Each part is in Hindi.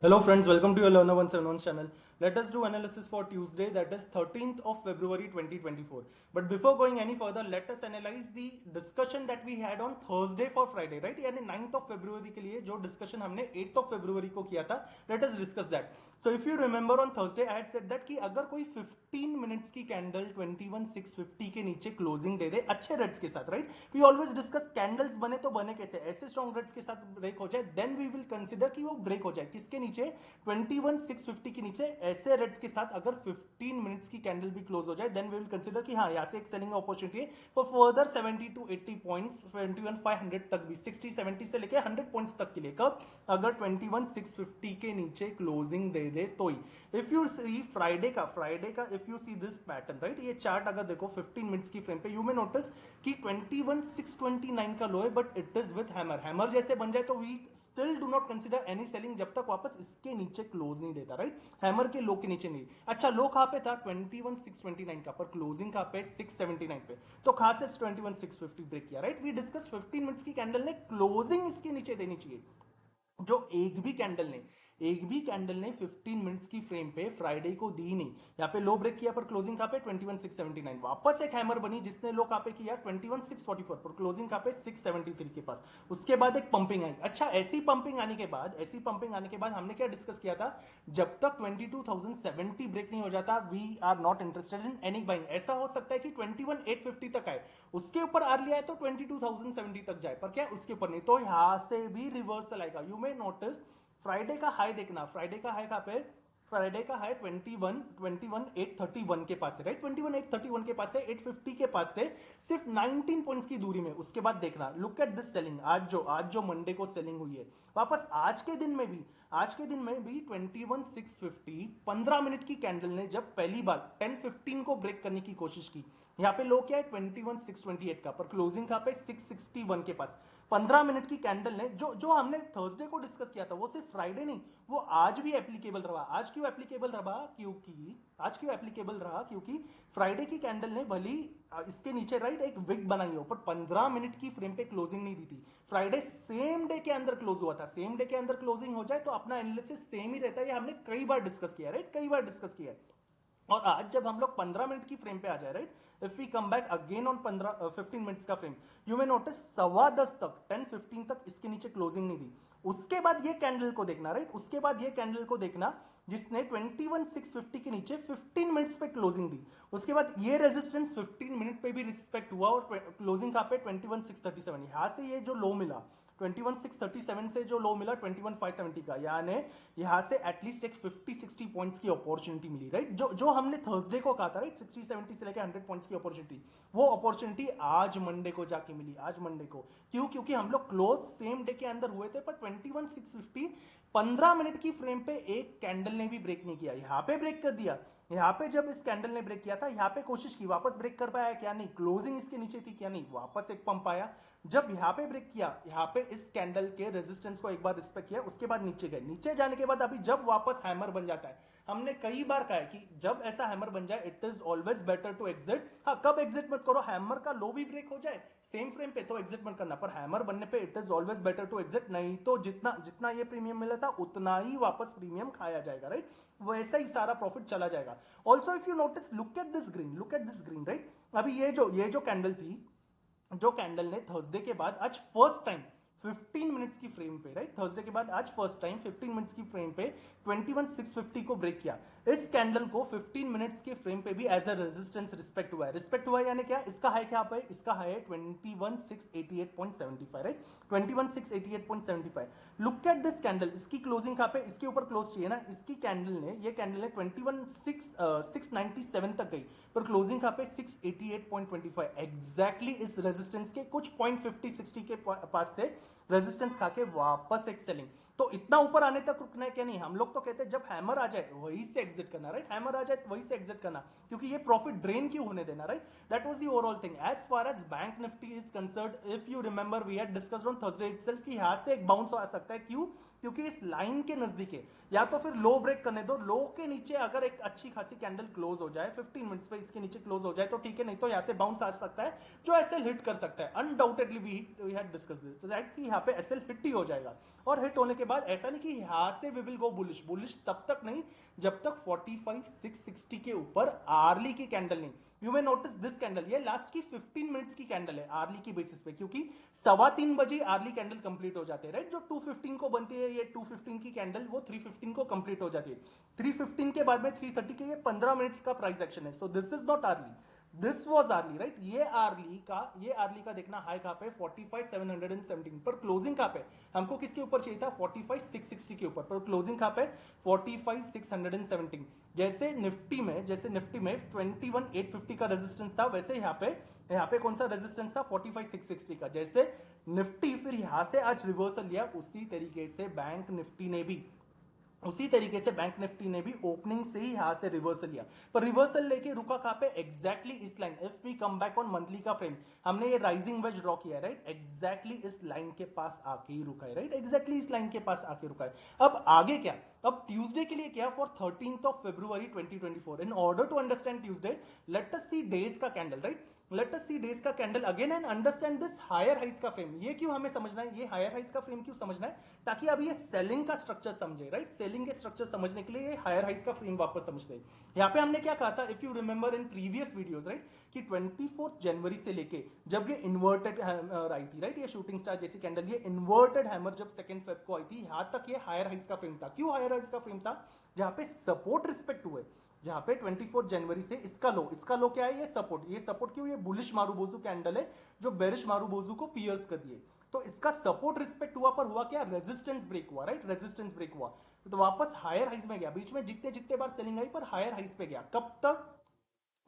Hello friends, welcome to your Learner 171 channel. Let us do analysis for Tuesday, that is 13th of February 2024. But before going any further, let us analyze the discussion that we had on Thursday for Friday, right? यानी 9th of February के लिए जो discussion हमने 8th of February को किया था, let us discuss that. So if you remember on Thursday, I had said that कि अगर कोई 15 minutes की candle 21,650 के नीचे closing दे दे अच्छे रेट्स के साथ, right? We always discuss candles बने तो बने कैसे, ऐसे strong रेट्स के साथ ब्रेक हो जाए, then we will consider कि वो ब्रेक हो जाए किसके नीचे 21,650 के नीचे ऐसे रेट्स के साथ अगर 15 मिनट्स की कैंडल भी क्लोज हो जाए देन वी विल कंसीडर कि हाँ यहां से एक सेलिंग अपॉर्चुनिटी है फॉर फर्दर 70 टू 80 पॉइंट्स 21,500 तक भी 60 70 से लेके 100 पॉइंट्स तक के लिए कब अगर 21,650 के नीचे क्लोजिंग दे दे तो ही इफ यू सी फ्राइडे का if you see this pattern right ये चार्ट अगर देखो 15 मिनट्स की फ्रेम पे यू मे नोटिस कि 21,629 का लो है but it is with hammer जैसे बन जाए तो we still do not consider any selling जब तक वापस इसके नीचे क्लोज नहीं देता राइट हैमर के लो के नीचे नहीं अच्छा लो कहां पे था 21,629 का पर क्लोजिंग कहां पे 679 पे तो खास से 21,650 ब्रेक किया राइट वी डिस्कस 15 मिनट्स की कैंडल ने क्लोजिंग इसके नीचे देनी चाहिए जो एक भी कैंडल ने 15 मिनट्स की फ्रेम पे फ्राइडे को दी नहीं यहाँ पे लो ब्रेक किया पर क्लोजिंग कहां पे 21,679 वापस एक हैमर बनी जिसने लो कहां पे किया 21,644 पर क्लोजिंग कहां पे 673 के पास उसके बाद एक पंपिंग आई अच्छा ऐसी पंपिंग आने के बाद हमने क्या डिस्कस किया था जब तक 22,070 ब्रेक नहीं हो जाता we are not interested in any buying ऐसा हो सकता है कि 21,850 तक आए उसके ऊपर आर लिया है तो 22,070 तक जाए पर क्या उसके ऊपर नहीं तो यहां से भी रिवर्सल आएगा यू मे नोटिस फ्राइडे का हाई देखना फ्राइडे का हाई कहां पे फ्राइडे का हाई 21,831 के पास है राइट 21,831 के पास है 850 के पास से सिर्फ 19 पॉइंट्स की दूरी में उसके बाद देखना लुक एट दिस सेलिंग आज जो मंडे को सेलिंग हुई है वापस आज के दिन में भी 21,650 15 मिनट की कैंडल ने जब पहली बार 10:15 को ब्रेक करने की कोशिश की यहाँ पे लो क्या है 21,628 का पर क्लोजिंग कहां पे 661 के पास 15 मिनट की कैंडल ने जो हमने थर्सडे को डिस्कस किया था वो सिर्फ फ्राइडे नहीं वो आज भी एप्लीकेबल रहा आज क्यों एप्लीकेबल रहा क्योंकि फ्राइडे की कैंडल ने भली इसके नीचे राइट एक विग बनाई हो पर 15 मिनट की फ्रेम पे क्लोजिंग नहीं दी थी फ्राइडे सेम डे के अंदर क्लोज हुआ था सेम डे के अंदर क्लोजिंग हो जाए तो अपना एनालिसिस सेम ही रहता है ये हमने कई बार डिस्कस किया राइट कई बार डिस्कस किया और आज जब हम लोग 15 मिनट की फ्रेम पे आ जाए right if we come back again on 15 minutes का फ्रेम यू मे नोटिस 10:15 तक 10:15 तक इसके नीचे क्लोजिंग नहीं दी उसके बाद ये कैंडल को देखना राइट उसके बाद ये कैंडल को देखना जिसने 21,650 के नीचे 15 मिनट्स पे क्लोजिंग दी उसके बाद ये रेजिस्टेंस 15 मिनट पे भी रिस्पेक्ट हुआ और क्लोजिंग कहां पे 21,637 यहां से ये जो लो मिला 21,637 से जो लो मिला 21,570 का यानी यहां से एटलीस्ट एक 50-60 पॉइंट्स की अपॉर्चुनिटी मिली राइट जो हमने थर्सडे को कहा था राइट 60-70 से लेकर 100 पॉइंट्स की अपॉर्चुनिटी वो अपॉर्चुनिटी आज मंडे को जाके मिली आज मंडे को क्योंकि हम लोग क्लोज सेम डे के अंदर हुए थे पर 21,650 15 मिनट की फ्रेम पे एक कैंडल ने भी ब्रेक नहीं किया यहां पे ब्रेक कर दिया यहां पे जब इस कैंडल ने ब्रेक किया था यहां पे कोशिश की वापस ब्रेक कर पाया क्या नहीं क्लोजिंग इसके नीचे थी क्या नहीं वापस एक पंप आया जब यहां पे ब्रेक किया यहां पे इस कैंडल के रेजिस्टेंस को एक बार रिस्पेक्ट किया उसके बाद नीचे गए नीचे जाने के बाद अभी जब वापस हैमर बन जाता है हमने कई बार कहा है कि जब ऐसा हैमर बन जाए it is always better to exit हाँ कब एग्जिट मत करो हैमर का लो भी ब्रेक हो जाए सेम फ्रेम पे तो एग्जिट मत करना पर हैमर बनने पे it is always better to exit नहीं तो जितना जितना ये प्रीमियम मिला था उतना ही वापस प्रीमियम खाया जाएगा राइट वैसा ही सारा प्रॉफिट चला जाएगा also if you notice look at this green right अभी ये जो कैंडल थी जो कैंडल ने थर्सडे के बाद आज फर्स्ट टाइम 15 मिनट्स की फ्रेम पे राइट थर्सडे के बाद आज फर्स्ट टाइम 15 मिनट्स की फ्रेम पे 21,650 को ब्रेक किया इस कैंडल को 15 मिनट्स के फ्रेम पे भी एज अ रेजिस्टेंस रिस्पेक्ट हुआ है यानी क्या इसका हाई क्या पे इसका हाई है 21,688.75 right 21,688.75 look at this candle इसकी क्लोजिंग कहां पे इसके ऊपर क्लोज चाहिए ना इसकी कैंडल ने 21,697 तक गई पर क्लोजिंग कहां पे 688.25 एग्जैक्टली इस रेजिस्टेंस के कुछ 0.50-60 के पास से रेजिस्टेंस खा के वापस एक सेलिंग तो इतना ऊपर आने तक रुकना है क्या नहीं हम लोग तो कहते हैं जब हैमर आ जाए वही से एग्जिट करना राइट हैमर आ जाए वही से एग्जिट करना क्योंकि ये प्रॉफिट ड्रेन क्यों होने देना right that was the overall thing as far as bank Nifty is concerned if you remember we had discussed on Thursday itself कि यहां से एक बाउंस आ सकता है क्यों क्योंकि इस लाइन के नजदीक है या तो फिर लो ब्रेक करने दो लो के नीचे अगर एक अच्छी खासी कैंडल क्लोज हो जाए 15 मिनट्स पे इसके नीचे क्लोज हो जाए तो ठीक है नहीं तो यहां से बाउंस आ सकता है जो ऐसे हिट कर सकता है undoubtedly we had discuss this तो दैट कि यहाँ पे एसएल हिट ही हो जाएगा। और हिट होने के बाद ऐसा नहीं कि यहां से we will go bullish, bullish तब तक नहीं जब तक 45,660 के ऊपर आर्ली की कैंडल नहीं। You may notice this candle, ये लास्ट की 15 मिनट्स की कैंडल है आर्ली की बेसिस पे, क्योंकि 3:15 आर्ली कैंडल कंप्लीट हो जाते हैं, राइट। जो 2:15 को बनती है, ये 2:15 की कैंडल वो 3:15 को कंप्लीट हो जाती है। 3:15 के बाद में 3:30 के ये 15 मिनट्स का प्राइस एक्शन है। So this is not early, this was early, right. ये आर्ली का देखना हाई कहां पे 45,717 पर, क्लोजिंग कहां पे हमको किसके ऊपर चाहिए था 45,660 के ऊपर, पर क्लोजिंग कहां पे 45,617। जैसे निफ्टी में 21,850 का रेजिस्टेंस था, वैसे यहाँ पे कौन सा रेजिस्टेंस था 45,660 का। जैसे निफ्टी फिर यहां से आज रिवर्सल लिया, उसी तरीके से बैंक निफ्टी ने भी ओपनिंग से ही यहां से रिवर्सल लिया, पर रिवर्सल लेके रुका कहां पे एग्जैक्टली इस line. If we come back on monthly का फ्रेम, हमने ये राइजिंग वेज ड्रॉ किया, राइट। एग्जैक्टली इस लाइन के पास आके ही रुका है, राइट। एग्जैक्टली इस लाइन के पास आके रुका है। अब आगे क्या, अब ट्यूसडे के लिए क्या for 13th of February 2024। In order to understand Tuesday, let us see days का candle, right. Let us see days का candle again and understand this higher heights का फ्रेम। ये क्यों हमें समझना है, ये हायर हाइट्स का फ्रेम क्यों समझना है, ताकि अब ये सेलिंग का स्ट्रक्चर समझे, राइट। सेलिंग के स्ट्रक्चर समझने के लिए ये हायर हाइट्स का फ्रेम वापस समझते हैं। यहाँ पे हमने क्या कहा था, if you remember in previous videos, right, कि 24 जनवरी से लेके जब ये इन्वर्टेड आई थी, राइट, ये शूटिंग स्टार जैसी कैंडल, ये इन्वर्टेड हैमर जब 2 फेब को आई थी, यहां तक ये हायर हाइट्स का फ्रेम था। क्यों हायर हाइट्स का फ्रेम था, जहां पे सपोर्ट रिस्पेक्ट हुए, जहां पे 24 जनवरी से इसका लो क्या है, ये सपोर्ट क्यों, ये बुलिश मारुबोजू कैंडल है जो बेरिश मारुबोजू को पियर्स कर दिए। तो इसका सपोर्ट रिस्पेक्ट हुआ, पर हुआ क्या, रेजिस्टेंस ब्रेक हुआ, राइट। रेजिस्टेंस ब्रेक हुआ तो वापस हायर हाइज में गया। बीच में जितने बार सेलिंग आई पर हायर हाइज पे गया, कब तक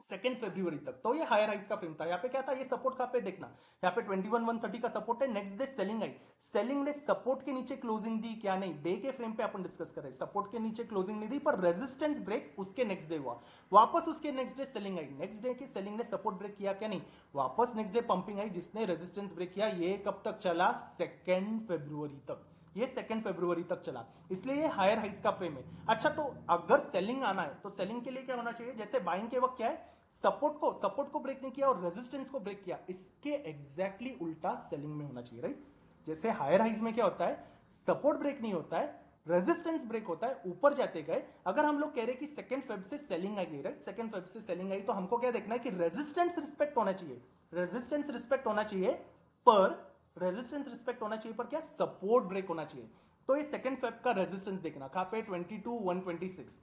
2 फरवरी तक। तो ये हायर हाइज का फ्रेम था। यहाँ पे क्या था, ये सपोर्ट कहां पे देखना, यहाँ पे 21,130 का सपोर्ट है। नेक्स्ट डे सेलिंग आई, सेलिंग ने सपोर्ट के नीचे क्लोजिंग दी क्या, नहीं। डे के फ्रेम पे अपन डिस्कस कर रहे हैं, सपोर्ट के नीचे क्लोजिंग नहीं दी, पर रेजिस्टेंस ब्रेक उसके नेक्स्ट डे हुआ। वापस उसके नेक्स्ट डे सेलिंग आई, नेक्स्ट डे की सेलिंग ने सपोर्ट ब्रेक किया क्या, नहीं। वापस नेक्स्ट डे पंपिंग आई जिसने रेजिस्टेंस ब्रेक किया। ये कब तक चला, 2 फरवरी तक। ये 2 फरवरी तक चला, इसलिए ये हायर हाइट्स का फ्रेम है। अच्छा, तो अगर सेलिंग आना है तो सेलिंग के लिए क्या होना चाहिए, जैसे बाइंग के वक्त क्या है, सपोर्ट को ब्रेक नहीं किया और रेजिस्टेंस को ब्रेक किया, इसके एग्जैक्टली उल्टा सेलिंग में होना चाहिए, राइट। जैसे हायर हाइज में क्या होता है, सपोर्ट ब्रेक नहीं होता है, रेजिस्टेंस ब्रेक होता है, ऊपर जाते गए। अगर हम लोग कह रहे हैं कि 2 फेब से सेलिंग आई, राइट, 2 फेब से सेलिंग आई, तो हमको क्या देखना है कि रेजिस्टेंस रिस्पेक्ट होना चाहिए, पर क्या, सपोर्ट ब्रेक होना चाहिए। तो ये 2 फेब का रेजिस्टेंस देखना कहां पे 22,126,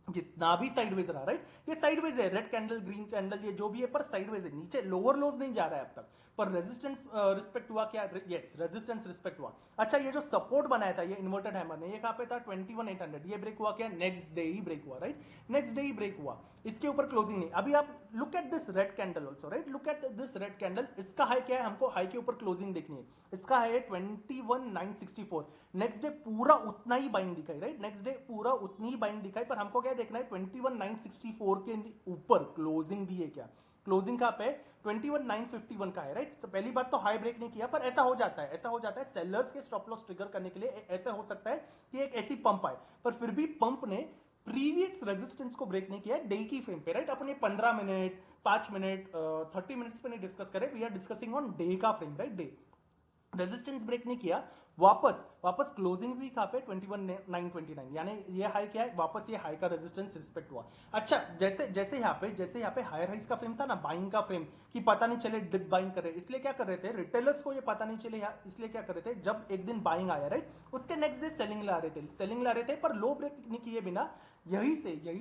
जितना भी साइडवेज रहा, राइट। ये साइडवेज है, रेड कैंडल ग्रीन कैंडल ये जो भी है, पर साइडवेज है, नीचे लोअर लोज नहीं जा रहा है अब तक, पर रेजिस्टेंस रिस्पेक्ट हुआ क्या, यस, रेजिस्टेंस रिस्पेक्ट हुआ। अच्छा, ये जो सपोर्ट बनाया था ये इन्वर्टेड हैमर ने, ये कहां पे था 21,800, ये ब्रेक हुआ क्या, नेक्स्ट डे ही ब्रेक हुआ, राइट। नेक्स्ट डे ही ब्रेक हुआ, इसके ऊपर क्लोजिंग नहीं। अभी आप look at this red candle also, right, look at this red candle, इसका हाई क्या है, हमको हाई के ऊपर क्लोजिंग देखनी है। इसका हाई है 21,964, नेक्स्ट डे पूरा उतना ही बाइंग दिखाई, राइट, नेक्स्ट डे पूरा उतनी ही बाइंग दिखाई, पर हमको क्या देखना है 21,964 के ऊपर क्लोजिंग भी है क्या। क्लोजिंग कहां पे 21,951 का है, राइट। तो पहली बात तो हाई ब्रेक नहीं किया, पर ऐसा हो जाता है सेलर्स के स्टॉप लॉस ट्रिगर करने के लिए ऐसा हो सकता है कि एक ऐसी पंप आए, पर फिर भी पंप ने प्रीवियस रेजिस्टेंस को ब्रेक नहीं किया डे की फ्रेम पे, राइट। अपने 15 मिनट 5 मिनट 30 मिनट्स पे नहीं डिस्कस करें, we are discussing on day का frame, right. Day resistance break नहीं किया, वापस क्लोजिंग भी कहां पे 21,929, यानी ये हाई क्या है, वापस ये हाई का रेजिस्टेंस रिस्पेक्ट हुआ। अच्छा, जैसे यहाँ पे हायर हाइज का फ्रेम था ना, बाइंग का फ्रेम, कि पता नहीं चले डिप बाइंग कर रहे, इसलिए क्या कर रहे थे रिटेलर्स को, ये पता नहीं चले इसलिए क्या कर रहे थे, जब एक दिन बाइंग आया, राइट, उसके नेक्स्ट डे सेलिंग ला रहे थे, पर लो ब्रेक नहीं किए बिना यही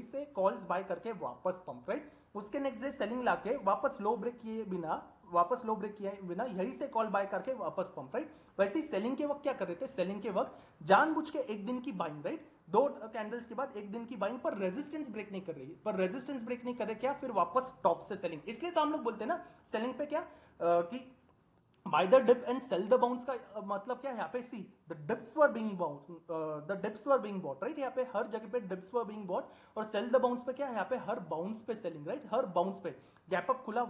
से कॉल्स बाय करके वापस पंप, राइट। उसके नेक्स्ट डे सेलिंग लाके वापस लो ब्रेक किए बिना यही से कॉल बाय करके वापस पंप, राइट। वैसे ही सेलिंग के वक्त क्या कर रहे थे, सेलिंग के वक्त जानबूझ के एक दिन की बाइंग, राइट, 2 कैंडल्स के बाद एक दिन की बाइंग, पर रेजिस्टेंस ब्रेक नहीं कर रहे, क्या फिर वापस टॉप से सेलिंग। इसलिए तो हम लोग बोलते हैं ना सेलिंग पे क्या कि buy the dip and sell the bounce का मतलब क्या है, यहाँ पे see the dips were being bought, right. यहाँ पे हर जगह पे डिप्स वर बीइंग बॉट, और सेल द बाउंस पे क्या है, यहाँ पे हर बाउंस पे सेलिंग, राइट। हर बाउंस पे गैप अप खुला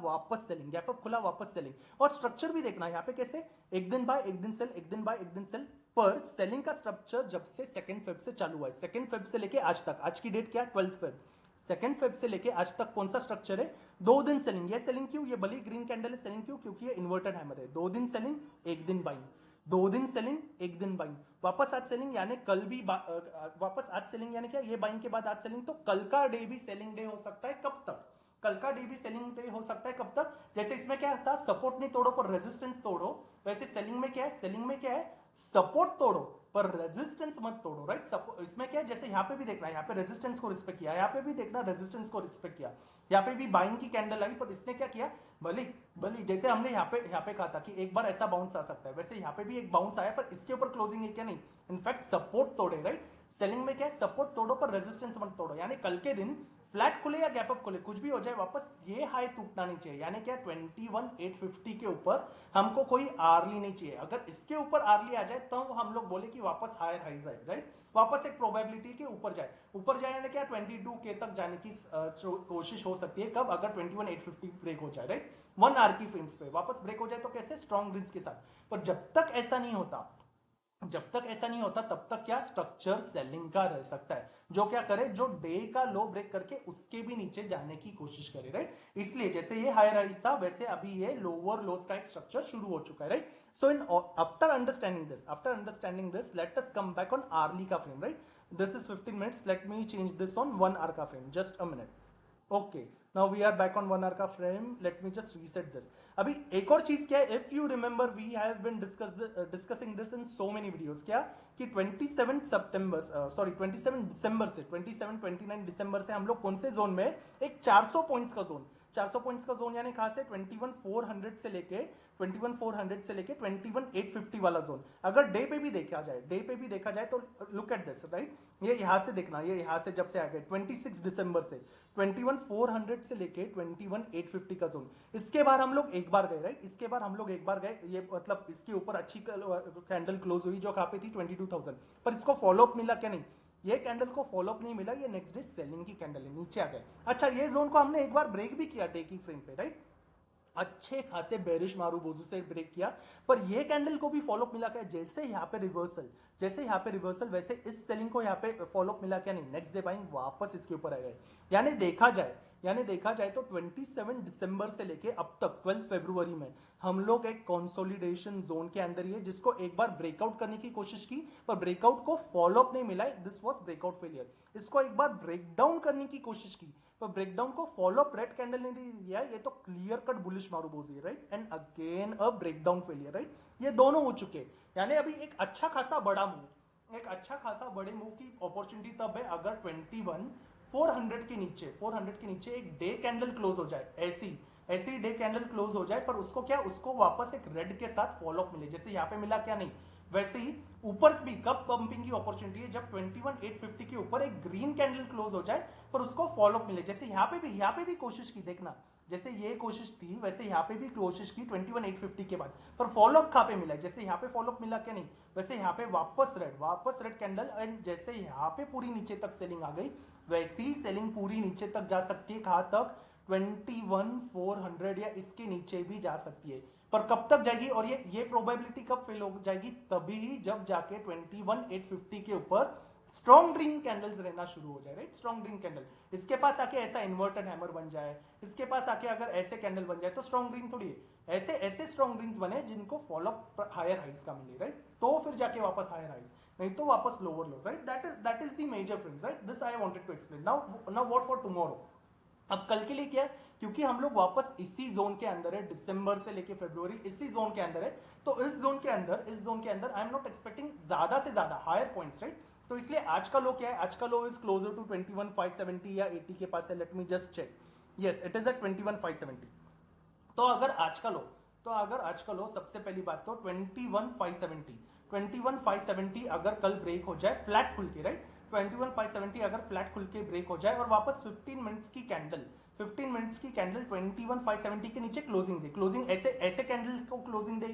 वापस सेलिंग, और स्ट्रक्चर भी देखना यहाँ पे कैसे, एक दिन बाय एक दिन सेल, एक दिन बाय एक दिन सेल, पर सेलिंग का स्ट्रक्चर जब से 2 फेब से चालू हुआ है, 2 फेब से लेके आज तक, आज की डेट क्या है 12 फेब, 2 फेब से लेके आज तक कौन सा स्ट्रक्चर है, 2 दिन सेलिंग। ये सेलिंग क्यों, ये बली ग्रीन कैंडल है, सेलिंग क्यों, क्योंकि ये इन्वर्टेड हैमर है, 2 दिन सेलिंग 1 दिन बाइंग। 2 दिन सेलिंग, 1 दिन बाइंग, वापस आज सेलिंग यानी कल भी वापस आज सेलिंग यानी क्या, ये बाइंग के बाद आज सेलिंग, तो कल का डे भी सेलिंग डे हो सकता है। कब तक? कल का डे भी सेलिंग डे हो सकता है। कब तक? जैसे इसमें क्या था, सपोर्ट नहीं तोड़ो पर रेजिस्टेंस तोड़ो, वैसे सेलिंग में क्या है, सेलिंग में क्या है, सपोर्ट तोड़ो पर रेजिस्टेंस मत तोड़ो, राइट। इसमें क्या है, जैसे यहाँ पे भी देखना, यहाँ पे रेजिस्टेंस को रिस्पेक्ट किया, यहाँ पे भी देखना रेजिस्टेंस को रिस्पेक्ट किया, यहाँ पे भी बाइंग की कैंडल आई, पर इसने क्या किया, भले भले जैसे हमने यहाँ पे कहा था कि एक बार ऐसा बाउंस आ सकता है, वैसे यहाँ पे भी एक बाउंस आया, पर इसके ऊपर क्लोजिंग है क्या, नहीं, इनफैक्ट सपोर्ट तोड़े, राइट। सेलिंग में क्या है, सपोर्ट तोड़ो पर रेजिस्टेंस मत तोड़ो, यानी कल के दिन फ्लैट खुले या गैप अप खुले, कुछ भी हो जाए, वापस ये हाई टूटना नहीं चाहिए, यानी क्या, 21,850 के ऊपर हमको कोई आर्ली नहीं चाहिए। अगर इसके ऊपर आर्ली आ जाए तो हम लोग बोले कि वापस हायर हाइज आए, राइट, वापस एक प्रोबेबिलिटी के ऊपर जाए यानी क्या, 22K तक जाने की कोशिश हो सकती है। कब? अगर 21,850 ब्रेक हो जाए, राइट, 1 आवर की फ्रेम्स पे वापस ब्रेक हो जाए, तो कैसे, स्ट्रॉन्ग ग्रिड्स के साथ। पर जब तक ऐसा नहीं होता, तब तक क्या, स्ट्रक्चर सेलिंग का रह सकता है। जो क्या करे, जो डे का लो ब्रेक करके उसके भी नीचे जाने की कोशिश करे, राइट। इसलिए जैसे ये हायर हाइज था, वैसे अभी ये लोअर लोज का एक स्ट्रक्चर शुरू हो चुका है, right. So in after understanding this let us come back on hourly का frame, right. This is 15 minutes, let me change this on 1 hour का frame, just a minute. Okay, now we are back on 1 hour का frame, let me just reset this. अभी एक और चीज क्या है, if you remember we have been discussing this in so many videos, क्या कि 27 दिसंबर से 29 दिसंबर से हम लोग कौन से जोन में, एक 400 पॉइंट्स का जोन, 400 पॉइंट्स का जोन यानी कहां से, 21,400 से लेके 21,850 वाला जोन। अगर डे पे भी देखा जाए तो लुक एट दिस, राइट। ये यहां से देखना, ये यहां से जब से आ गए 26 दिसंबर से 21,400 से लेके 21,850 का जोन, इसके बाद हम लोग एक बार गए, राइट, इसके बाद हम लोग एक बार गए, ये मतलब इसके ऊपर अच्छी कैंडल क्लोज हुई जो कहां पे थी, 22,000, पर इसको फॉलोअप मिला क्या, नहीं, ये कैंडल को फॉलोअप नहीं मिला, ये नेक्स्ट डे सेलिंग की कैंडल है, नीचे आ गए। अच्छा, ये जोन को हमने एक बार ब्रेक भी किया डे की फ्रेम पे, राइट, अच्छे खासे बेरिश मारूबोजू से ब्रेक किया, पर ये कैंडल को भी फॉलोअप मिला क्या, जैसे यहाँ पे रिवर्सल वैसे इस सेलिंग को यहाँ पे फॉलोअप मिला क्या, नहीं, नेक्स्ट डे बाइंग वापस इसके ऊपर आ गए। यानी देखा जाए तो 27 दिसंबर से लेके अब तक 12 फरवरी में हम लोग एक कंसोलिडेशन जोन के अंदर ही है, जिसको एक बार ब्रेकआउट करने की कोशिश की, पर ब्रेकआउट को फॉलोअप नहीं मिला, दिस वाज ब्रेकआउट फेलियर। इसको एक बार ब्रेकडाउन करने की कोशिश की, पर ब्रेकडाउन को फॉलोअप रेड कैंडल ने दिया, ये तो clear cut bullish marubozu, right, and again a breakdown failure, right. ये दोनों हो चुके, यानी अभी एक अच्छा खासा बड़ा मूव, एक अच्छा खासा बड़े मूव की अपॉर्चुनिटी तब है अगर 21,400 के नीचे एक डे कैंडल क्लोज हो जाए, ऐसी डे कैंडल क्लोज हो जाए, पर उसको क्या, उसको वापस एक रेड के साथ फॉलोअप मिले, जैसे यहाँ पे मिला क्या, नहीं, वैसे ही ऊपर भी कब पंपिंग की अपॉर्चुनिटी है, जब 21,850 के ऊपर एक ग्रीन कैंडल क्लोज हो जाए, पर उसको फॉलोअप मिले, जैसे यहाँ पे भी कोशिश की, देखना, जैसे ये कोशिश थी वैसे यहाँ पे भी कोशिश की 21,850 के बाद, पर फॉलोअप कहाँ पे मिला, जैसे यहाँ पे फॉलोअप मिला क्या, नहीं, वैसे यहाँ पे वापस रेड कैंडल, एंड जैसे यहाँ पे पूरी नीचे तक सेलिंग आ गई, वैसी सेलिंग पूरी नीचे तक जा सकती है, कहाँ तक, 21,400 या इसके नीचे भी जा सकती है, पर कब तक जाएगी, और ये प्रोबेबिलिटी कब फेल हो जाएगी, तभी जब जाके 21,850 के ऊपर स्ट्रॉन्ग ड्रिंक कैंडल्स रहना शुरू हो जाए, राइट, स्ट्रॉन्ग ड्रिंक कैंडल, इसके पास आके ऐसा इन्वर्टेड हैमर बन जाए, इसके पास आके अगर ऐसे कैंडल बन जाए, तो स्ट्रॉन्ग ड्रिंक थोड़ी है, ऐसे स्ट्रॉन्ग ड्रिंक्स बने जिनको फॉलोअप हायर हाइज का मिले, राइट, तो फिर जाके वापस हायर हाइज, नहीं तो वापस lower lows, right, that is the major frames, right, this I wanted to explain. Now what for tomorrow, अब कल के लिए क्या है, क्योंकि हम लोग वापस इसी जोन के अंदर है, दिसंबर से लेके फरवरी इसी जोन के अंदर है, तो इस जोन के अंदर आई एम नॉट एक्सपेक्टिंग ज्यादा से ज्यादा हायर पॉइंट्स, राइट। तो इसलिए आज का लो क्या है, आज का लो इज क्लोजर टू 21,570 या 80 के पास है, let me just check, yes it is at 21,570। तो अगर आज का लो सबसे पहली बात तो 21,570 अगर कल ब्रेक हो जाए फ्लैट खुल के, राइट, 21,570 अगर फ्लैट खुल के ब्रेक हो जाए और वापस 15 मिनट्स की कैंडल 21,570 के नीचे क्लोजिंग ऐसे कैंडल्स को क्लोजिंग दे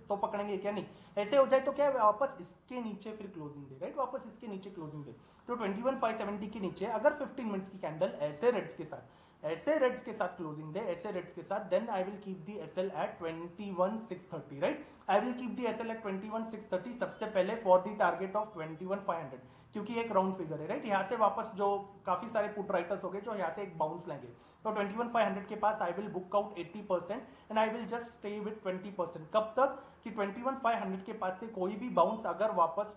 तो पकड़ेंगे क्या, नहीं, ऐसे हो जाए तो क्या वापस इसके नीचे फिर क्लोजिंग दे, राइट, वापस इसके नीचे क्लोजिंग दे, तो 21,570 के नीचे अगर 15 मिनट्स की कैंडल ऐसे रेड्स के साथ ऐसे रेड्स के साथ क्लोजिंग दे, ऐसे रेड्स के साथ, then I will keep the SL at 21,630, right. I will keep the SL at 21,630 सबसे पहले फॉर दी टारगेट ऑफ 21,500, क्योंकि एक राउंड फिगर है, राइट। यहाँ से वापस जो काफी सारे पुट राइटर्स हो गए जो यहाँ से एक बाउंस लेंगे, तो 21,500 के पास I will book out 80% and I will just stay with 20%। कब तक कि 21,500 के पास से कोई भी बाउंस अगर वापस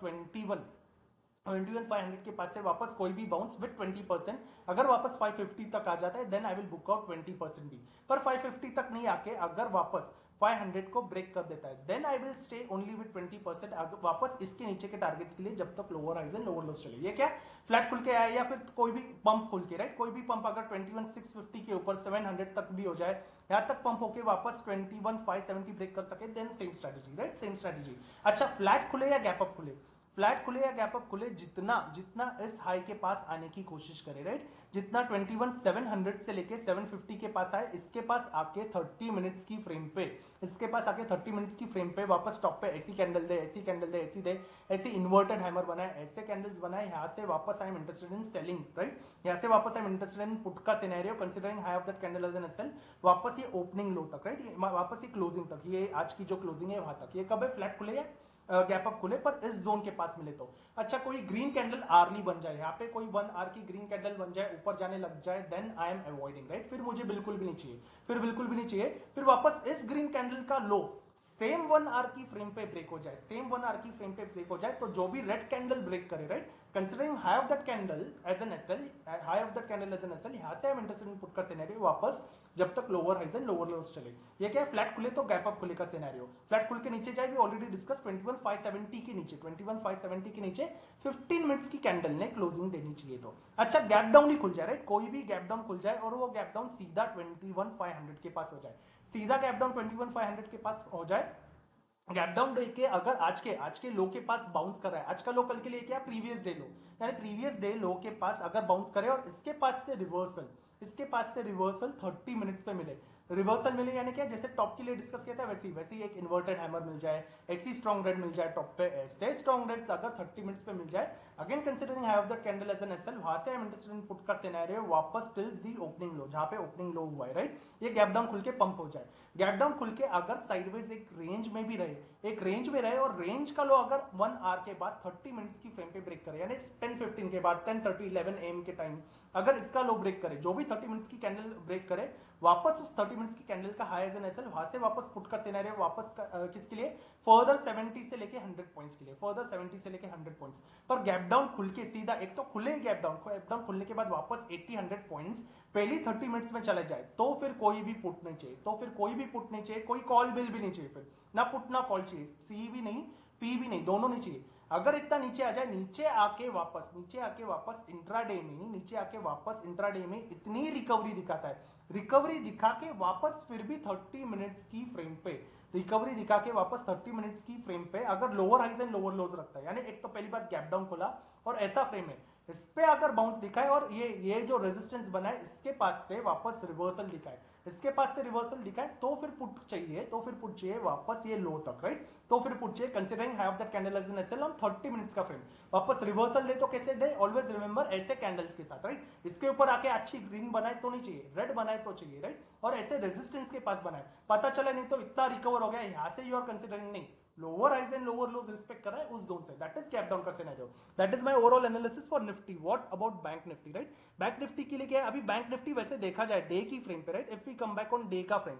21,500 के पास से वापस कोई भी बाउंस विद 20% अगर वापस 550 तक आ जाता है, then I will book out 20% भी। पर 550 तक नहीं आके अगर वापस 500 को ब्रेक कर देता है, then I will stay only with 20% वापस इसके नीचे के टारगेट्स के लिए जब तक lower highs and lower lows चले। ये क्या फ्लैट खुल के आया या फिर कोई भी पंप खुल के, राइट। कोई भी पंप अगर 21,650 के ऊपर 700 तक भी हो जाए, यहां तक पंप होके वापस 21,570 ब्रेक कर सके, then same strategy, right, same strategy. अच्छा, फ्लैट खुले या गैप अप खुले, फ्लैट खुले या गैप अप खुले, जितना जितना इस हाई के पास आने की कोशिश करे, राइट, जितना 21,700 से लेके 750 के पास आए, इसके पास आके 30 मिनट्स की फ्रेम पे, इसके पास आके 30 मिनट्स की फ्रेम पे वापस टॉप पे ऐसी कैंडल दे, ऐसी कैंडल दे, ऐसी दे, ऐसी इन्वर्टेड हैमर बनाए, ऐसे कैंडल्स बनाए, यहाँ से वापस I am interested in selling, right, यहाँ से वापस I am interested in put का scenario considering high of that candle as an SL, वापस ये ओपनिंग लो तक, राइट, वापस ये क्लोजिंग तक, ये आज की जो क्लोजिंग है वहां तक। ये कब है, फ्लैट खुले या गैप अप खुले, पर इस जोन के पास मिले तो। अच्छा, कोई ग्रीन कैंडल आर्ली बन जाए, यहाँ पे कोई 1 आवर की ग्रीन कैंडल बन जाए, ऊपर जाने लग जाए, then I am avoiding, right. फिर मुझे बिल्कुल भी नहीं चाहिए, फिर बिल्कुल भी नहीं चाहिए। फिर वापस इस ग्रीन कैंडल का लो सेम 1 आवर की फ्रेम पे ब्रेक हो जाए, सेम 1 आवर की फ्रेम पे ब्रेक हो जाए, तो जो भी रेड कैंडल ब्रेक करे, right, considering high of that candle as an SL, high of that candle as an SL, यहां से I am interested in put का सिनेरियो वापस जब तक lower highs and lower lows चले। ये क्या है, फ्लैट खुले तो गैप अप खुले का सिनेरियो। फ्लैट खुल के नीचे जाए, भी ऑलरेडी डिस्कस 21,570 के नीचे, 21,570 के नीचे 15 मिनट्स की कैंडल ने क्लोजिंग देनी चाहिए। तो अच्छा, गैप डाउन ही खुल जाए, राइट, कोई भी गैप डाउन खुल जाए और वो गैप डाउन सीधा 21,500 के पास हो जाए, सीधा गैप डाउन 21,500 के पास हो जाए। गैप डाउन लेके अगर आज के लो के पास बाउंस कर रहा है, आज का लो कल के लिए क्या, प्रीवियस डे लो, यानी प्रीवियस डे लो के पास अगर बाउंस करे और इसके पास से रिवर्सल, इसके पास से रिवर्सल 30 मिनट्स पे मिले, रिवर्सल मिले यानी क्या, जैसे टॉप के लिए डिस्कस किया था वैसे ही एक इन्वर्टेड हैमर मिल जाए, ऐसी स्ट्रॉन्ग रेड मिल जाए टॉप पे, ऐसे स्ट्रॉन्ग रेड्स अगर 30 मिनट्स पे मिल जाए, again considering high of the candle as an SL, वहां से I am interested in put का सिनेरियो वापस टिल दी ओपनिंग लो, जहां पे ओपनिंग लो हुआ है, राइट, ये गैप डाउन खुल के पंप हो जाए। गैप डाउन खुल के अगर साइडवेज एक रेंज में भी रहे, एक रेंज में रहे और रेंज का लो अगर 1 आवर के बाद 30 मिनट्स की फ्रेम पे ब्रेक करे, यानी 10:15 के बाद 10:30 11 AM के टाइम अगर इसका लो ब्रेक करे, जो भी 30 मिनट्स की कैंडल ब्रेक करे, वापस उस 30 मिनट्स की कैंडल का हाई एज एन एसएल, वहां से वापस पुट का सिनेरियो वापस किसके लिए, फर्दर 70 से लेके 100 पॉइंट्स के लिए, फर्दर 70 से लेके 100 पॉइंट्स। पर गैप डाउन खुल के सीधा एक तो खुले गैप डाउन खुलने के बाद वापस 80-100 पॉइंट्स पहली 30 मिनट्स में चले जाए, तो फिर कोई भी पुट नहीं चाहिए, तो फिर कोई भी पुट नहीं चाहिए, कोई कॉल बिल भी नहीं चाहिए, फिर ना पुट ना कॉल चाहिए, सी भी नहीं पी भी नहीं, दोनों नहीं चाहिए। अगर इतना नीचे आ जाए, नीचे आके वापस इंट्राडे में, नीचे आके वापस इंट्राडे में इतनी रिकवरी दिखाता है, रिकवरी दिखा के वापस फिर भी 30 मिनट्स की फ्रेम पे, रिकवरी दिखा के वापस 30 मिनट्स की फ्रेम पे अगर lower highs and lower lows रखता है, यानी एक तो पहली बात गैप डाउन खोला और ऐसा फ्रेम है, इस पे अगर बाउंस दिखाए और ये जो रेजिस्टेंस बना है इसके पास से वापस रिवर्सल दिखाए, इसके पास से रिवर्सल दिखाए, तो फिर पुट चाहिए, तो फिर पुट चाहिए वापस ये लो तक, राइट, तो फिर पुट चाहिए considering high of that candle as an SL on 30 minutes का फ्रेम, वापस रिवर्सल दे तो कैसे दे, ऑलवेज रिमेंबर ऐसे कैंडल्स के साथ, राइट, इसके ऊपर आके अच्छी ग्रीन बनाए तो नहीं चाहिए, रेड बनाए तो चाहिए, राइट, और ऐसे रेजिस्टेंस के पास बनाए, पता चला नहीं तो इतना रिकवर हो गया, यहां से यू आर कंसीडरिंग नहीं, lower highs and lower lows respect कर रहा है उस जोन से, दैट इज गैप डाउन का scenario. That is my overall analysis for Nifty. What about bank Nifty, right, bank Nifty के लिए क्या है, अभी बैंक निफ्टी वैसे देखा जाए डे की फ्रेम पे, right, if we come back on day का फ्रेम,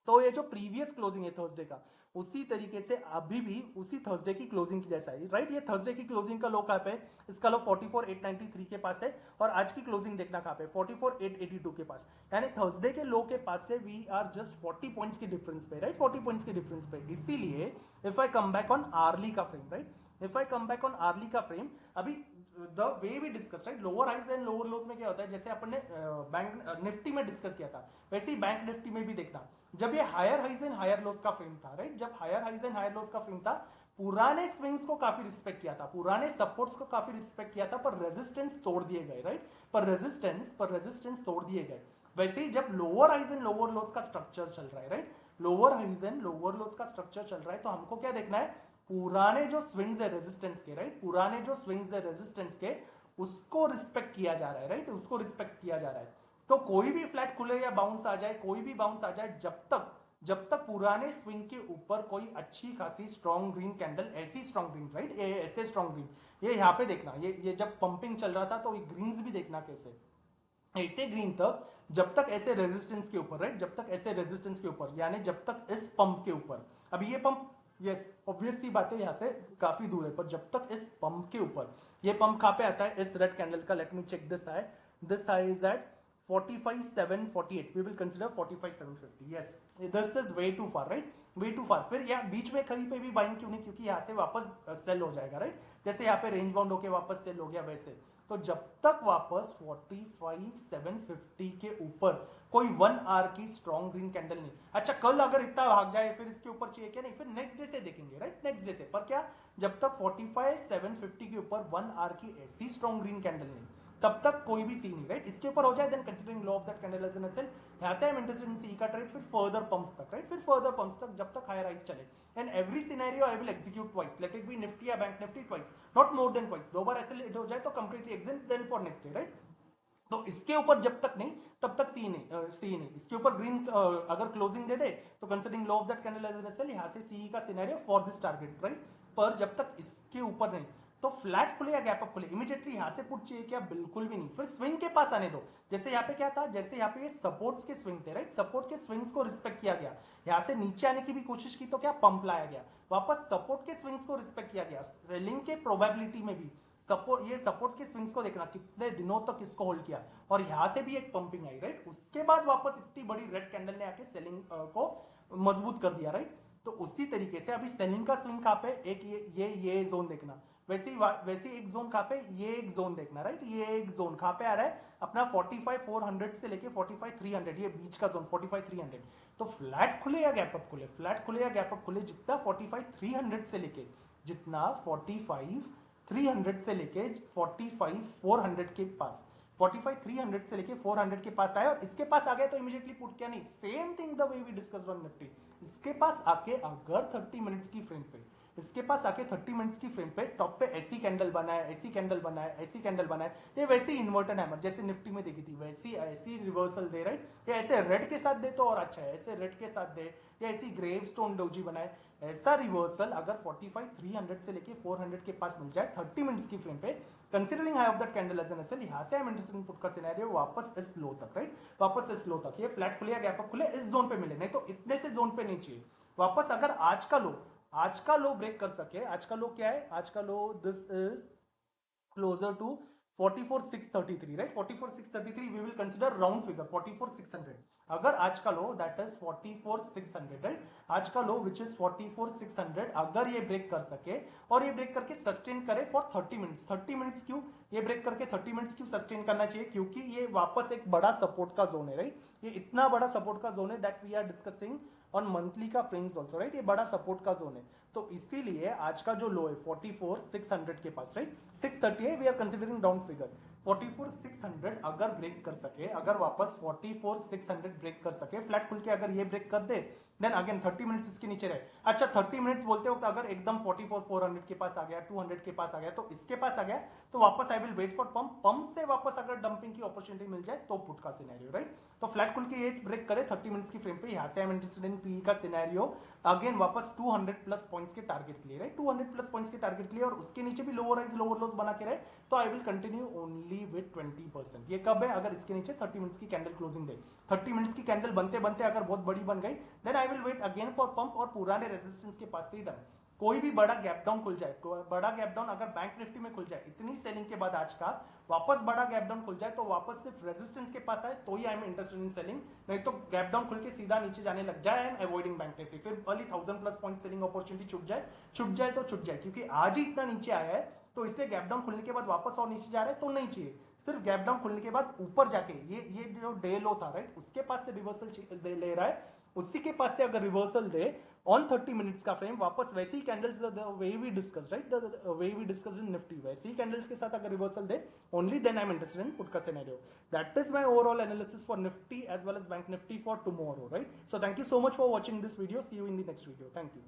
तो ये जो प्रीवियस क्लोजिंग है थर्सडे का, उसी तरीके से अभी भी उसी थर्सडे की क्लोजिंग की जैसा है, राइट, ये थर्सडे की क्लोजिंग का लो कहां पे, इसका लो 44,893 के पास है, और आज की क्लोजिंग देखना कहां पे, 44,882 के पास, यानी थर्सडे के लो के पास से वी आर जस्ट 40 पॉइंट्स के डिफरेंस पे, राइट, 40 पॉइंट्स के डिफरेंस पे। इसीलिए if I come back on hourly का frame, right, if I come back on hourly का फ्रेम, अभी the way we discuss, right, lower highs and lower lows में क्या होता है, जैसे अपन ने बैंक निफ्टी में डिस्कस किया था, वैसे ही बैंक निफ्टी में भी देखना, जब ये higher highs and higher lows का फ्रेम था, राइट, जब higher highs and higher lows का फ्रेम था, पुराने स्विंग्स को काफी रिस्पेक्ट किया था, पुराने सपोर्ट्स को काफी रिस्पेक्ट किया था, पर रेजिस्टेंस तोड़ दिए गए, राइट, पर रेजिस्टेंस तोड़ दिए गए। वैसे ही जब lower highs and lower lows का स्ट्रक्चर चल रहा है, right, lower highs and lower lows का स्ट्रक्चर चल रहा है, तो हमको क्या देखना है, पुराने जो स्विंग्स है रेजिस्टेंस के, राइट, पुराने जो स्विंग्स है रेजिस्टेंस के, उसको रिस्पेक्ट किया जा रहा है, राइट, उसको रिस्पेक्ट किया जा रहा है। तो कोई भी फ्लैट खुले या बाउंस आ जाए, कोई भी बाउंस आ जाए, जब तक पुराने स्विंग के ऊपर कोई अच्छी खासी स्ट्रॉन्ग ग्रीन कैंडल, ऐसी स्ट्रॉन्ग ग्रीन, राइट, ये ऐसे स्ट्रॉन्ग ग्रीन, ये यहाँ पे देखना, ये जब पंपिंग चल रहा था तो ये ग्रीन्स भी देखना कैसे, ऐसे ग्रीन तक, जब तक ऐसे रेजिस्टेंस के ऊपर, राइट, जब तक ऐसे रेजिस्टेंस के ऊपर, यानी जब तक इस पंप के ऊपर, अभी ये पंप, यस ऑब्वियस सी बात है यहां से काफी दूर है, पर जब तक इस पंप के ऊपर, ये पंप कहां पे आता है, इस रेड कैंडल का, let me check this high is at 45,748, we will consider 45,750, yes, this is way too far, right, way too far। फिर यहाँ बीच में कहीं पे भी बाइंग क्यों नहीं, क्योंकि यहाँ से वापस सेल हो जाएगा, राइट, जैसे यहाँ पे रेंज बाउंड होके वापस सेल हो गया वैसे। तो जब तक वापस 45,750 के ऊपर कोई 1 आवर की स्ट्रॉन्ग ग्रीन कैंडल नहीं, अच्छा कल अगर इतना भाग जाए फिर इसके ऊपर चाहिए क्या, नहीं, फिर नेक्स्ट डे से देखेंगे, राइट, नेक्स्ट डे से, पर क्या, जब तक 45,750 के ऊपर 1 आवर की ऐसी स्ट्रॉन्ग ग्रीन कैंडल नहीं, तब तक कोई भी सी नहीं, राइट, इसके ऊपर हो जाए, then considering low of that candle as an SL, यहां से आई एम इंटरेस्टेड इन सी का ट्रेड, फिर फर्दर पंप्स तक, राइट, फिर फर्दर पंप्स तक, जब तक हायर राइज चले, and every scenario I will execute twice, let it be Nifty या bank Nifty, twice, not more than twice, दो बार ऐसे लेट हो जाए तो completely exit, then for next day, right. तो इसके ऊपर जब तक नहीं तब तक सी नहीं, इसके ऊपर ग्रीन अगर क्लोजिंग दे दे तो considering low of that candle as an SL, यहां से सी का scenario for this target, right, पर जब तक इसके ऊपर नहीं, तो फ्लैट खुले या गैप अप खुले, इमीडिएटली यहां से पुट चाहिए क्या, बिल्कुल भी नहीं, फिर स्विंग के पास आने दो, जैसे यहाँ पे क्या था, जैसे यहाँ पे ये सपोर्ट्स के स्विंग थे, राइट, सपोर्ट के स्विंग्स को रिस्पेक्ट किया गया, यहां से नीचे आने की भी कोशिश की तो क्या पंप लाया गया, वापस सपोर्ट के स्विंग्स को रिस्पेक्ट किया गया, सेलिंग के प्रोबेबिलिटी में भी सपोर्ट, ये सपोर्ट के स्विंग्स को देखना कितने दिनों तक इसको होल्ड किया, और यहां से भी एक पंपिंग आई, राइट, उसके बाद वापस इतनी बड़ी रेड कैंडल ने आके सेलिंग को मजबूत कर दिया, राइट। तो उसी तरीके से अभी सेलिंग का स्विंग कहां पे, एक ये जोन देखना, वैसे एक जोन कहां पे, ये एक जोन देखना, राइट, ये एक जोन कहां पे आ रहा है अपना 45,400 से लेके 45,300, ये बीच का जोन 45,300। तो फ्लैट खुले या गैप अप खुले, फ्लैट खुले या गैप अप खुले, जितना 45,300 से लेके, जितना 45,300 से लेके 45,400 के पास, 45,300 से लेके 400 के पास आया, और इसके पास आ गया तो इमीडिएटली पुट क्या नहीं, same thing the way we discussed on Nifty, इसके पास आके अगर 30 मिनट्स की फ्रेम पे, इसके पास आके 30 मिनट्स की फ्रेम पे टॉप पे ऐसी कैंडल बनाए, ऐसी कैंडल बनाए, ऐसी कैंडल बनाए, ये वैसे इन्वर्टेड हैमर जैसे निफ्टी में देखी थी, वैसी ऐसी रिवर्सल दे, राइट, ये ऐसे रेड के साथ दे तो और अच्छा है, ऐसे रेड के साथ दे, या ऐसी ग्रेव स्टोन डोजी बनाए, ऐसा रिवर्सल अगर 45,300 से लेके 400 के पास मिल जाए 30 मिनट्स की फ्रेम पे, considering high of that candle as an SL, यहां से I am interested in put का सिनेरियो वापस इस लो तक, राइट, वापस इस लो तक, ये फ्लैट खुले या गैप अप खुले इस जोन पे मिले, नहीं तो इतने से जोन पे नहीं चाहिए, वापस अगर आज का लो ब्रेक कर सके, आज का लो क्या है, आज का low this is closer to 44,633, right, 44,633 we will consider round figure 44,600, अगर आज का लो दैट इज 44,600, राइट, आज का लो विच इज 44,600 अगर ये ब्रेक कर सके, और ये ब्रेक करके सस्टेन करे फॉर 30 मिनट्स, 30 मिनट्स क्यों, ये ब्रेक करके 30 मिनट्स क्यों सस्टेन करना चाहिए, क्योंकि ये वापस एक बड़ा सपोर्ट का जोन है, राइट, ये इतना बड़ा सपोर्ट का जोन है that we are discussing on monthly का फ्रेम्स ऑल्सो, राइट, ये बड़ा सपोर्ट का जोन है, तो इसीलिए आज का जो लो है 44,600 के पास, राइट, 630 है, we are considering down figure, 44,600 अगर ब्रेक कर सके, अगर वापस 44,600 ब्रेक कर सके, फ्लैट खुल के अगर ये ब्रेक कर दे, देन अगेन 30 मिनट्स इसके नीचे रहे, अच्छा 30 मिनट्स बोलते वक्त अगर एकदम 44,400 के पास आ गया, 200 के पास आ गया, तो इसके पास आ गया, तो वापस I will wait for pump से वापस अगर डंपिंग की अपॉर्चुनिटी मिल जाए तो पुट का सिनेरियो, राइट, तो फ्लैट खुल के ये ब्रेक करे 30 मिनट्स की फ्रेम पे, यहां से I am interested in P का सिनेरियो, अगेन वापस 200 प्लस पॉइंट्स के टारगेट के लिए, राइट, 200 प्लस पॉइंट्स के टारगेट के लिए, और उसके नीचे भी लोअर राइज लोअर लोस बना के रहे, तो I will continue only with 20%, ये कब है, अगर इसके नीचे 30 मिनट्स की कैंडल क्लोजिंग दे, 30 मिनट्स की कैंडल बनते बनते अगर बहुत बड़ी बन गई, then I will wait again for pump, और पुराने रेजिस्टेंस के पास से डन, कोई भी बड़ा गैप डाउन खुल जाए, बड़ा गैप डाउन अगर बैंक निफ्टी में खुल जाए, इतनी सेलिंग के बाद आज का वापस बड़ा गैप डाउन खुल जाए, तो वापस सिर्फ रेजिस्टेंस के पास आए तो ही I am interested in selling, नहीं तो गैप डाउन खुल के सीधा नीचे जाने लग जाए, आई एम अवॉइडिंग बैंक निफ्टी, फिर वाली 1000 प्लस पॉइंट सेलिंग अपॉर्चुनिटी छूट जाए तो छूट जाए, क्योंकि आज ही इतना नीचे आया है, तो इसलिए गैप डाउन खुलने के बाद वापस और नीचे जा रहा है तो नहीं चाहिए, सिर्फ गैप डाउन खुलने के बाद ऊपर जाके ये जो डे लो था, राइट, उसके पास से रिवर्सल ले रहा है, उसी के पास से अगर रिवर्सल दे ऑन 30 मिनट्स का फ्रेम, वापस वैसी candles way we discuss, right, the way we discuss in Nifty, वैसी कैंडल्स के साथ अगर रिवर्सल दे, only then I am interested in put का scenario, that is my overall analysis for Nifty as well as bank Nifty for tomorrow, right, so thank you so much for watching this video, see you in the next video, thank you.